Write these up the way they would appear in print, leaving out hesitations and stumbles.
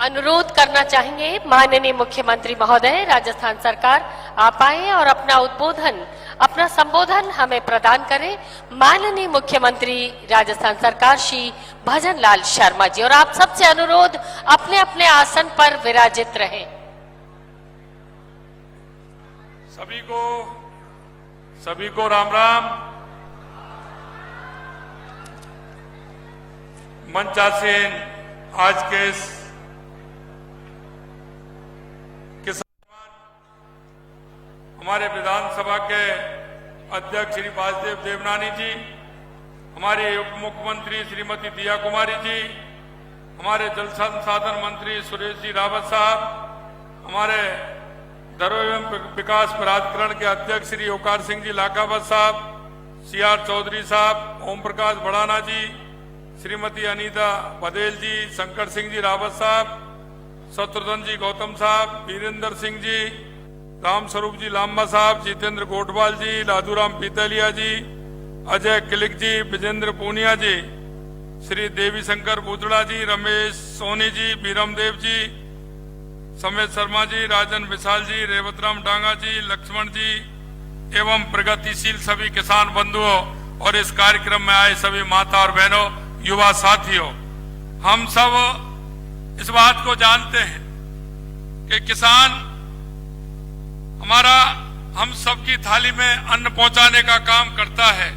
अनुरोध करना चाहेंगे माननीय मुख्यमंत्री महोदय, राजस्थान सरकार आप आए और अपना संबोधन हमें प्रदान करें। माननीय मुख्यमंत्री राजस्थान सरकार श्री भजन लाल शर्मा जी, और आप सबसे अनुरोध अपने अपने आसन पर विराजित रहें। सभी को राम राम। मंचासीन आज के इस हमारे विधानसभा के अध्यक्ष श्री वासुदेव देवनानी जी, हमारे उप मुख्यमंत्री श्रीमती दिया कुमारी जी, हमारे जल संसाधन मंत्री सुरेश जी रावत साहब, हमारे धरोहर एवं विकास प्राधिकरण के अध्यक्ष श्री ओकार सिंह जी लाखावत साहब, CR चौधरी साहब, ओम प्रकाश भड़ाना जी, श्रीमती अनीता बदेल जी, शंकर सिंह जी रावत साहब, शत्रुघ्न जी गौतम साहब, वीरेंद्र सिंह जी, राम स्वरूप जी लांबा साहब, जितेंद्र गोटवाल जी, लादूराम पीतलिया जी, अजय किलिक जी, विजेंद्र पूनिया जी, श्री देवी शंकर बुदड़ा जी, रमेश सोनी जी, बीरम देव जी, समेत शर्मा जी, राजन विशाल जी, रेवतराम डांगा जी, लक्ष्मण जी एवं प्रगतिशील सभी किसान बंधुओं और इस कार्यक्रम में आए सभी माता और बहनों, युवा साथियों, हम सब इस बात को जानते हैं कि किसान हम सबकी थाली में अन्न पहुंचाने का काम करता है।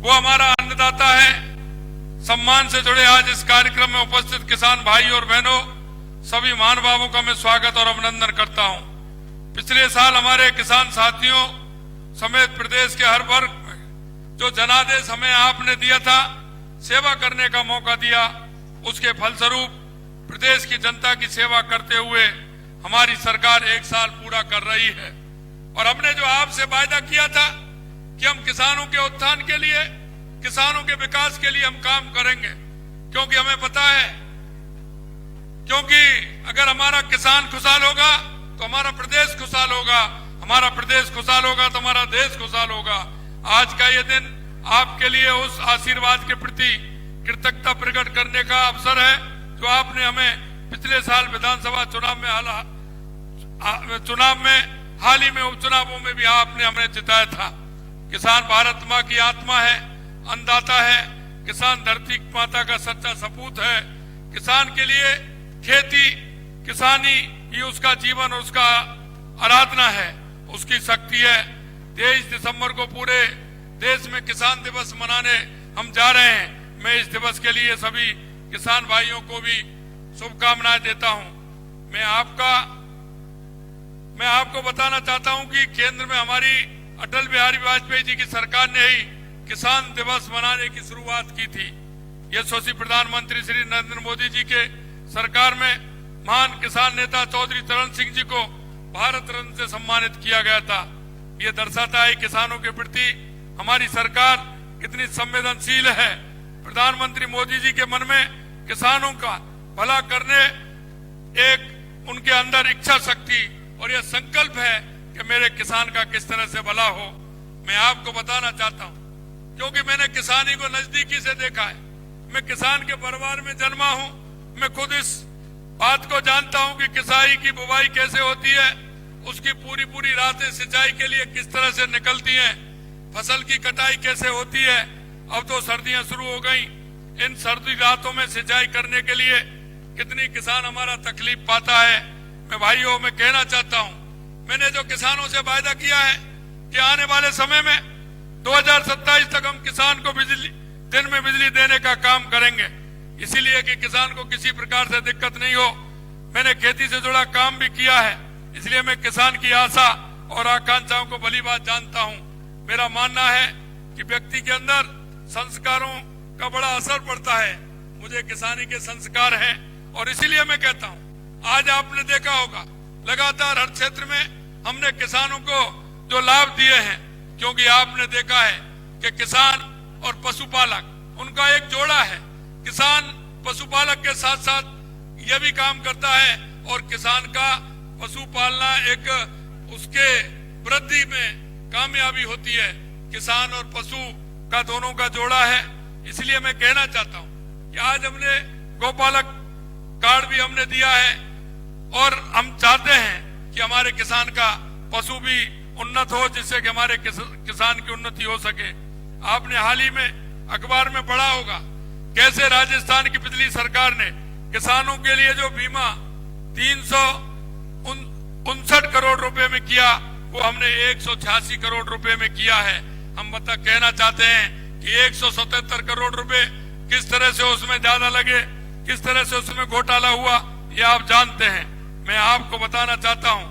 वो हमारा अन्नदाता है। सम्मान से जुड़े आज इस कार्यक्रम में उपस्थित किसान भाई और बहनों, सभी महानुभावों का मैं स्वागत और अभिनंदन करता हूं। पिछले साल हमारे किसान साथियों समेत प्रदेश के हर वर्ग में जो जनादेश हमें आपने दिया था, सेवा करने का मौका दिया, उसके फलस्वरूप प्रदेश की जनता की सेवा करते हुए हमारी सरकार 1 साल पूरा कर रही है। और हमने जो आपसे वायदा किया था कि हम किसानों के उत्थान के लिए, किसानों के विकास के लिए हम काम करेंगे, क्योंकि हमें पता है, क्योंकि अगर हमारा किसान खुशहाल होगा तो हमारा प्रदेश खुशहाल होगा, हमारा प्रदेश खुशहाल होगा तो हमारा देश खुशहाल होगा। आज का ये दिन आपके लिए उस आशीर्वाद के प्रति कृतज्ञता प्रकट करने का अवसर है जो आपने हमें पिछले साल विधानसभा चुनाव में हाल ही में उपचुनावों में भी आपने हमें जिताया था। किसान भारत माँ की आत्मा है, अन्नदाता है, किसान धरती माता का सच्चा सपूत है। किसान के लिए खेती, किसानी ही उसका जीवन और उसका आराधना है, उसकी शक्ति है। 23 दिसंबर को पूरे देश में किसान दिवस मनाने हम जा रहे हैं। मैं इस दिवस के लिए सभी किसान भाइयों को भी शुभकामनाएं देता हूं। मैं आपको बताना चाहता हूं कि केंद्र में हमारी अटल बिहारी वाजपेयी जी की सरकार ने ही किसान दिवस मनाने की शुरुआत की थी। यशस्वी प्रधानमंत्री श्री नरेंद्र मोदी जी के सरकार में महान किसान नेता चौधरी चरण सिंह जी को भारत रत्न से सम्मानित किया गया था। ये दर्शाता है किसानों के प्रति हमारी सरकार कितनी संवेदनशील है। प्रधानमंत्री मोदी जी के मन में किसानों का भला करने एक उनके अंदर इच्छा शक्ति और यह संकल्प है कि मेरे किसान का किस तरह से भला हो। मैं आपको बताना चाहता हूं, क्योंकि मैंने किसानी को नजदीकी से देखा है। मैं किसान के परिवार में जन्मा हूं। मैं खुद इस बात को जानता हूं कि किसाई की बुवाई कैसे होती है, उसकी पूरी रातें सिंचाई के लिए किस तरह से निकलती हैं, फसल की कटाई कैसे होती है। अब तो सर्दियां शुरू हो गई, इन सर्दी रातों में सिंचाई करने के लिए कितनी किसान हमारा तकलीफ पाता है। मैं भाइयों में कहना चाहता हूं, मैंने जो किसानों से वायदा किया है कि आने वाले समय में 2027 तक हम किसान को दिन में बिजली देने का काम करेंगे, इसीलिए कि किसान को किसी प्रकार से दिक्कत नहीं हो। मैंने खेती से जुड़ा काम भी किया है, इसलिए मैं किसान की आशा और आकांक्षाओं को भली बात जानता हूं। मेरा मानना है कि व्यक्ति के अंदर संस्कारों का बड़ा असर पड़ता है। मुझे किसानी के संस्कार हैं और इसीलिए मैं कहता हूं, आज आपने देखा होगा लगातार हर क्षेत्र में हमने किसानों को जो लाभ दिए हैं, क्योंकि आपने देखा है कि किसान और पशुपालक उनका एक जोड़ा है। किसान पशुपालक के साथ साथ यह भी काम करता है और किसान का पशु पालना एक उसके वृद्धि में कामयाबी होती है। किसान और पशु का दोनों का जोड़ा है। इसलिए मैं कहना चाहता हूं कि आज हमने गौपालक कार्ड भी हमने दिया है और हम चाहते हैं कि हमारे किसान का पशु भी उन्नत हो, जिससे कि हमारे किसान की उन्नति हो सके। आपने हाल ही में अखबार में पढ़ा होगा कैसे राजस्थान की पिछली सरकार ने किसानों के लिए जो बीमा 359 करोड़ रुपए में किया, वो हमने 186 करोड़ रुपए में किया है। हम कहना चाहते हैं कि 177 करोड़ रुपए किस तरह से उसमें ज्यादा लगे, किस तरह से उसमें घोटाला हुआ, ये आप जानते हैं। मैं आपको बताना चाहता हूं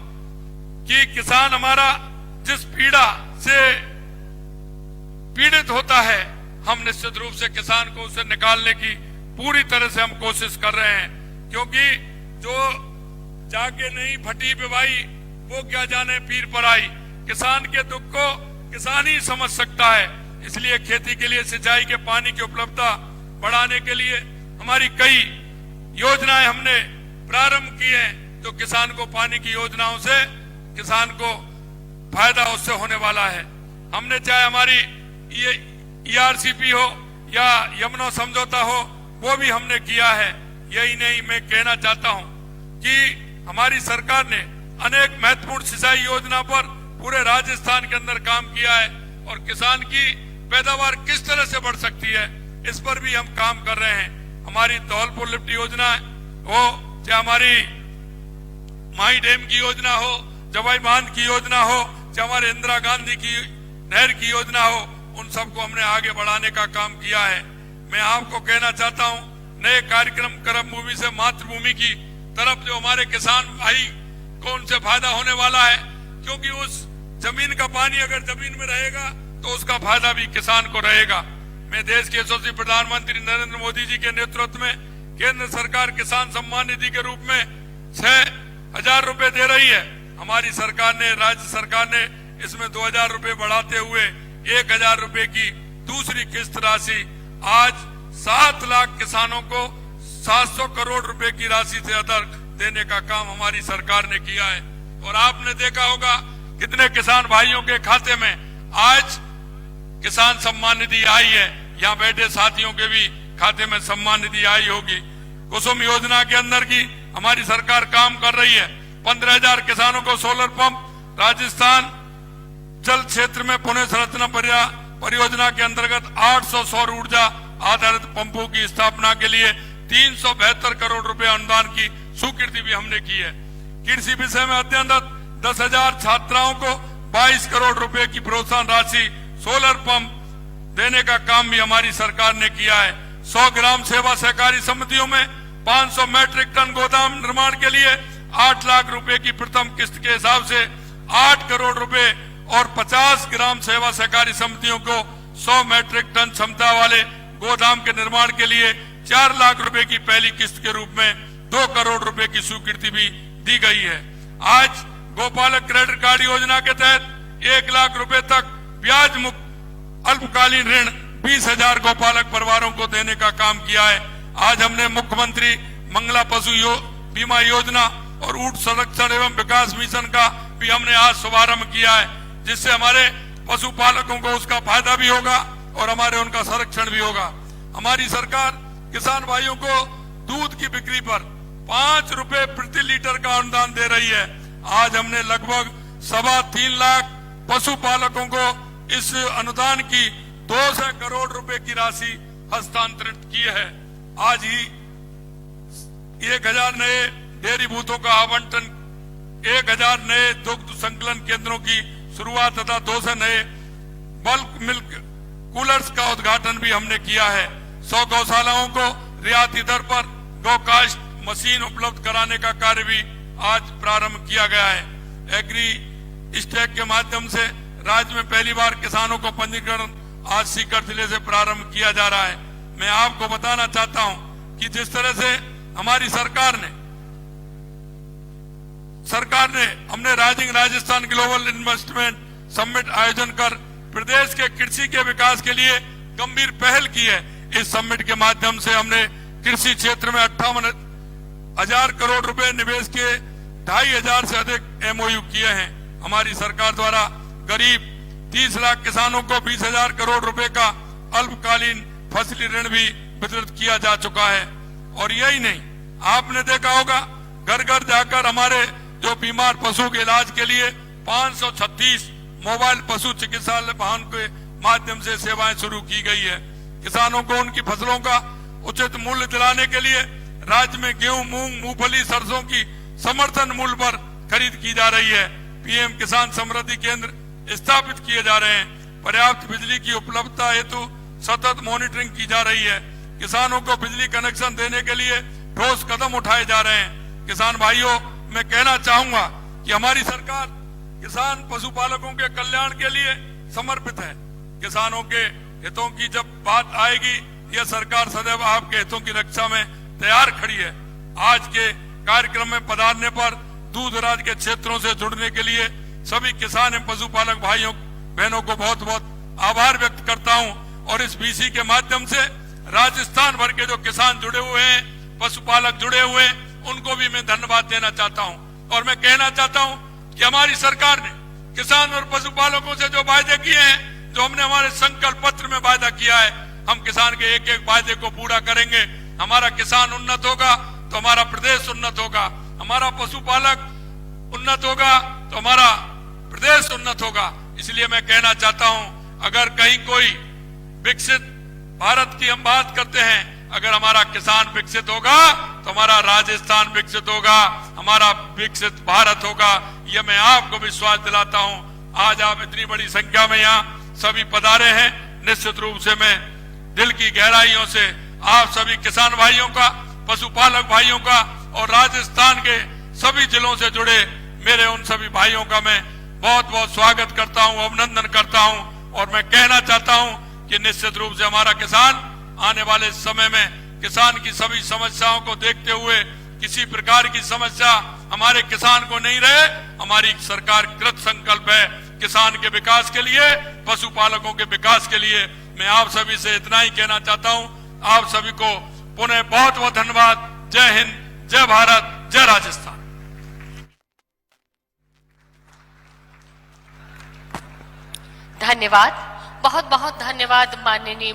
कि किसान हमारा जिस पीड़ा से पीड़ित होता है, हम निश्चित रूप से किसान को उसे निकालने की पूरी तरह से हम कोशिश कर रहे हैं, क्योंकि जो जाके नहीं फटी बिवाई वो क्या जाने पीर पर आई। किसान के दुख को किसान ही समझ सकता है। इसलिए खेती के लिए सिंचाई के पानी की उपलब्धता बढ़ाने के लिए हमारी कई योजनाएं हमने प्रारंभ की हैं, तो किसान को पानी की योजनाओं से किसान को फायदा उससे होने वाला है। हमने चाहे हमारी ये ERCP हो या यमुना समझौता हो, वो भी हमने किया है। यही नहीं, मैं कहना चाहता हूं कि हमारी सरकार ने अनेक महत्वपूर्ण सिंचाई योजना पर पूरे राजस्थान के अंदर काम किया है और किसान की पैदावार किस तरह से बढ़ सकती है, इस पर भी हम काम कर रहे हैं। हमारी धौलपुर लिफ्ट योजना हो, चाहे हमारी माई डैम की योजना हो, जवाई बांध की योजना हो, चाहे हमारे इंदिरा गांधी की नहर की योजना हो, उन सबको हमने आगे बढ़ाने का काम किया है। मैं आपको कहना चाहता हूं, नए कार्यक्रम कर्म भूमि से मातृभूमि की तरफ जो हमारे किसान भाई को उनसे फायदा होने वाला है, क्योंकि उस जमीन का पानी अगर जमीन में रहेगा तो उसका फायदा भी किसान को रहेगा। मैं देश के यशस्वी प्रधानमंत्री नरेंद्र मोदी जी के नेतृत्व में केंद्र सरकार किसान सम्मान निधि के रूप में 6,000 रुपए दे रही है। हमारी सरकार ने, राज्य सरकार ने इसमें 2,000 रुपए बढ़ाते हुए 1,000 रुपए की दूसरी किस्त राशि आज 7 लाख किसानों को 700 करोड़ रुपए की राशि से अधिक देने का काम हमारी सरकार ने किया है। और आपने देखा होगा कितने किसान भाइयों के खाते में आज किसान सम्मान निधि आई है। यहाँ बैठे साथियों के भी खाते में सम्मान निधि आई होगी। कुसुम योजना के अंदर की हमारी सरकार काम कर रही है। 15,000 किसानों को सोलर पंप, राजस्थान जल क्षेत्र में पुणे संरचना परियोजना के अंतर्गत 800 सौर ऊर्जा आधारित पंपों की स्थापना के लिए 372 करोड़ रुपए अनुदान की स्वीकृति भी हमने की है। कृषि विषय में अध्ययनरत 10,000 छात्राओं को 22 करोड़ रुपए की प्रोत्साहन राशि सोलर पंप देने का काम भी हमारी सरकार ने किया है। 100 ग्राम सेवा सहकारी समितियों में 500 मैट्रिक टन गोदाम निर्माण के लिए 8 लाख रुपए की प्रथम किस्त के हिसाब से 8 करोड़ रुपए और 50 ग्राम सेवा सहकारी समितियों को 100 मैट्रिक टन क्षमता वाले गोदाम के निर्माण के लिए 4 लाख रुपए की पहली किस्त के रूप में 2 करोड़ रुपए की स्वीकृति भी दी गई है। आज गोपालक क्रेडिट कार्ड योजना के तहत 1 लाख रुपए तक ब्याज मुक्त अल्पकालीन ऋण 20,000 गोपालक परिवारों को देने का काम किया है। आज हमने मुख्यमंत्री मंगला पशु बीमा योजना और ऊंट संरक्षण एवं विकास मिशन का भी हमने आज शुभारंभ किया है, जिससे हमारे पशुपालकों को उसका फायदा भी होगा और हमारे उनका संरक्षण भी होगा। हमारी सरकार किसान भाइयों को दूध की बिक्री पर 5 रुपए प्रति लीटर का अनुदान दे रही है। आज हमने लगभग 3.25 लाख पशुपालकों को इस अनुदान की 200 करोड़ रुपए की राशि हस्तांतरित की है। आज ही 1,000 नए डेयरी बूथों का आवंटन, 1,000 नए दुग्ध संकलन केंद्रों की शुरुआत तथा 200 नए बल्क मिल्क कूलर्स का उद्घाटन भी हमने किया है। 100 गौशालाओं को रियायती दर पर गौकास्ट मशीन उपलब्ध कराने का कार्य भी आज प्रारंभ किया गया है। एग्री स्टैक के माध्यम से राज्य में पहली बार किसानों को पंजीकरण आज सीकर जिले से प्रारंभ किया जा रहा है। मैं आपको बताना चाहता हूं कि जिस तरह से हमारी सरकार ने हमने rising Rajasthan global investment summit आयोजन कर प्रदेश के कृषि के विकास के लिए गंभीर पहल की है। इस समिट के माध्यम से हमने कृषि क्षेत्र में 58,000 करोड़ रुपए निवेश के 2,500 से अधिक MOU किए हैं। हमारी सरकार द्वारा करीब 30 लाख किसानों को 20,000 करोड़ रुपए का अल्पकालीन फसली ऋण भी वितरित किया जा चुका है। और यही नहीं, आपने देखा होगा घर घर जाकर हमारे जो बीमार पशु के इलाज के लिए 536 मोबाइल पशु चिकित्सालय वाहन के माध्यम से सेवाएं शुरू की गई है। किसानों को उनकी फसलों का उचित मूल्य दिलाने के लिए राज्य में गेहूं, मूंग, मूंगफली, सरसों की समर्थन मूल्य पर खरीद की जा रही है। पीएम किसान समृद्धि केंद्र स्थापित किए जा रहे हैं। पर्याप्त बिजली की उपलब्धता हेतु सतत मॉनिटरिंग की जा रही है। किसानों को बिजली कनेक्शन देने के लिए ठोस कदम उठाए जा रहे हैं। किसान भाइयों, मैं कहना चाहूंगा कि हमारी सरकार किसान पशुपालकों के कल्याण के लिए समर्पित है। किसानों के हितों की जब बात आएगी, यह सरकार सदैव आपके हितों की रक्षा में तैयार खड़ी है। आज के कार्यक्रम में पधारने पर दूर दराज के क्षेत्रों से जुड़ने के लिए सभी किसान एवं पशुपालक भाइयों बहनों को बहुत बहुत आभार व्यक्त करता हूं। और इस बीसी के माध्यम से राजस्थान भर के जो किसान जुड़े हुए हैं, पशुपालक जुड़े हुए हैं, उनको भी मैं धन्यवाद देना चाहता हूं। और मैं कहना चाहता हूं कि हमारी सरकार ने किसान और पशुपालकों से जो वायदे किए हैं, जो हमने हमारे संकल्प पत्र में वायदा किया है, हम किसान के एक एक वायदे को पूरा करेंगे। हमारा किसान उन्नत होगा तो हमारा प्रदेश उन्नत होगा, हमारा पशुपालक उन्नत होगा तो हमारा प्रदेश उन्नत होगा। इसलिए मैं कहना चाहता हूं, अगर कहीं कोई विकसित भारत की हम बात करते हैं, अगर हमारा किसान विकसित होगा तो हमारा राजस्थान विकसित होगा, हमारा विकसित भारत होगा। यह मैं आपको विश्वास दिलाता हूं। आज आप इतनी बड़ी संख्या में यहाँ सभी पधारे हैं। निश्चित रूप से मैं दिल की गहराइयों से आप सभी किसान भाइयों का, पशुपालक भाइयों का और राजस्थान के सभी जिलों से जुड़े मेरे उन सभी भाइयों का मैं बहुत बहुत स्वागत करता हूं, अभिनंदन करता हूं। और मैं कहना चाहता हूं कि निश्चित रूप से हमारा किसान आने वाले समय में किसान की सभी समस्याओं को देखते हुए किसी प्रकार की समस्या हमारे किसान को नहीं रहे। हमारी सरकार कृत संकल्प है किसान के विकास के लिए, पशुपालकों के विकास के लिए। मैं आप सभी से इतना ही कहना चाहता हूं। आप सभी को पुनः बहुत बहुत धन्यवाद। जय हिंद, जय भारत, जय राजस्थान। धन्यवाद, बहुत बहुत धन्यवाद माननीय